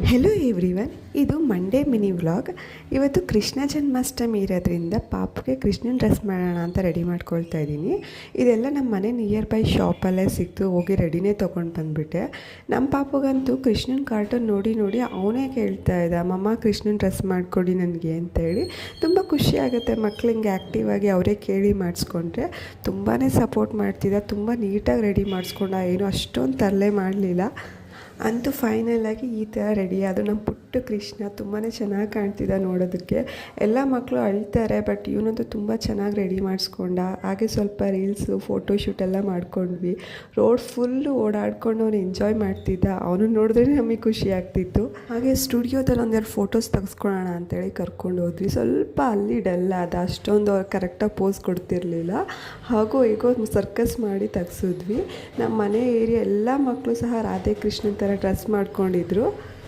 Hello everyone, ಇದು Monday mini vlog. ಇವತ್ತು ಕೃಷ್ಣ ಜನ್ಮಾಷ್ಟಮಿ ಇರೋದ್ರಿಂದ ಪಾಪುಗೆ ಕೃಷ್ಣನ ಡ್ರೆಸ್ ಮಾಡೋಣ ಅಂತ ರೆಡಿ ಮಾಡ್ಕೊಳ್ತಾ ಇದ್ದೀನಿ. ಇದೆಲ್ಲ ನಮ್ಮ ಮನೆ ನಿಯರ್ ಬೈ ಶಾಪಲ್ಲೇ ಸಿಕ್ತು, ಹೋಗಿ ರೆಡಿನೇ ತೊಗೊಂಡು ಬಂದುಬಿಟ್ಟೆ. ನಮ್ಮ ಪಾಪುಗಂತೂ ಕೃಷ್ಣನ ಕಾರ್ಟೂನ್ ನೋಡಿ ನೋಡಿ ಅವನೇ ಕೇಳ್ತಾ ಇದ್ದ, ಮಮ್ಮ ಕೃಷ್ಣನ ಡ್ರೆಸ್ ಮಾಡಿಕೊಡಿ ನನಗೆ ಅಂತೇಳಿ. ತುಂಬ ಖುಷಿ ಆಗುತ್ತೆ ಮಕ್ಳು ಹಿಂಗೆ ಆ್ಯಕ್ಟಿವ್ ಆಗಿ ಅವರೇ ಕೇಳಿ ಮಾಡಿಸ್ಕೊಂಡ್ರೆ. ತುಂಬಾ ಸಪೋರ್ಟ್ ಮಾಡ್ತಿದ್ದ, ತುಂಬ ನೀಟಾಗಿ ರೆಡಿ ಮಾಡಿಸ್ಕೊಂಡ, ಏನು ಅಷ್ಟೊಂದು ತರಲೆ ಮಾಡಲಿಲ್ಲ. ಅಂತೂ ಫೈನಲಾಗಿ ಈ ಥರ ರೆಡಿ. ಅದು ನಮ್ಮ ಪುಟ್ಟ ಕೃಷ್ಣ ತುಂಬಾ ಚೆನ್ನಾಗಿ ಕಾಣ್ತಿದ್ದ ನೋಡೋದಕ್ಕೆ. ಎಲ್ಲ ಮಕ್ಕಳು ಅಳ್ತಾರೆ, ಬಟ್ ಇವನಂತೂ ತುಂಬ ಚೆನ್ನಾಗಿ ರೆಡಿ ಮಾಡಿಸ್ಕೊಂಡ. ಹಾಗೆ ಸ್ವಲ್ಪ ರೀಲ್ಸು ಫೋಟೋಶೂಟ್ ಎಲ್ಲ ಮಾಡ್ಕೊಂಡ್ವಿ. ರೋಡ್ ಫುಲ್ಲು ಓಡಾಡ್ಕೊಂಡು ಅವನು ಎಂಜಾಯ್ ಮಾಡ್ತಿದ್ದ. ಅವನು ನೋಡಿದ್ರೆ ನಮಗೆ ಖುಷಿ ಆಗ್ತಿತ್ತು. ಹಾಗೆ ಸ್ಟುಡಿಯೋದಲ್ಲಿ ಒಂದೆರಡು ಫೋಟೋಸ್ ತೆಗೆಸ್ಕೊಳ್ಳೋಣ ಅಂತೇಳಿ ಕರ್ಕೊಂಡು ಹೋದ್ವಿ. ಸ್ವಲ್ಪ ಅಲ್ಲಿ ಡಲ್ಲ, ಅದು ಅಷ್ಟೊಂದು ಕರೆಕ್ಟಾಗಿ ಪೋಸ್ ಕೊಡ್ತಿರ್ಲಿಲ್ಲ. ಹಾಗೂ ಹೇಗೋ ಸರ್ಕಸ್ ಮಾಡಿ ತೆಗ್ಸಿದ್ವಿ. ನಮ್ಮ ಮನೆ ಏರಿಯಾ ಎಲ್ಲ ಮಕ್ಕಳು ಸಹ ರಾಧೆ ಕೃಷ್ಣನ ಥರ ಡ್ರೆಸ್ ಮಾಡ್ಕೊಂಡಿದ್ರು.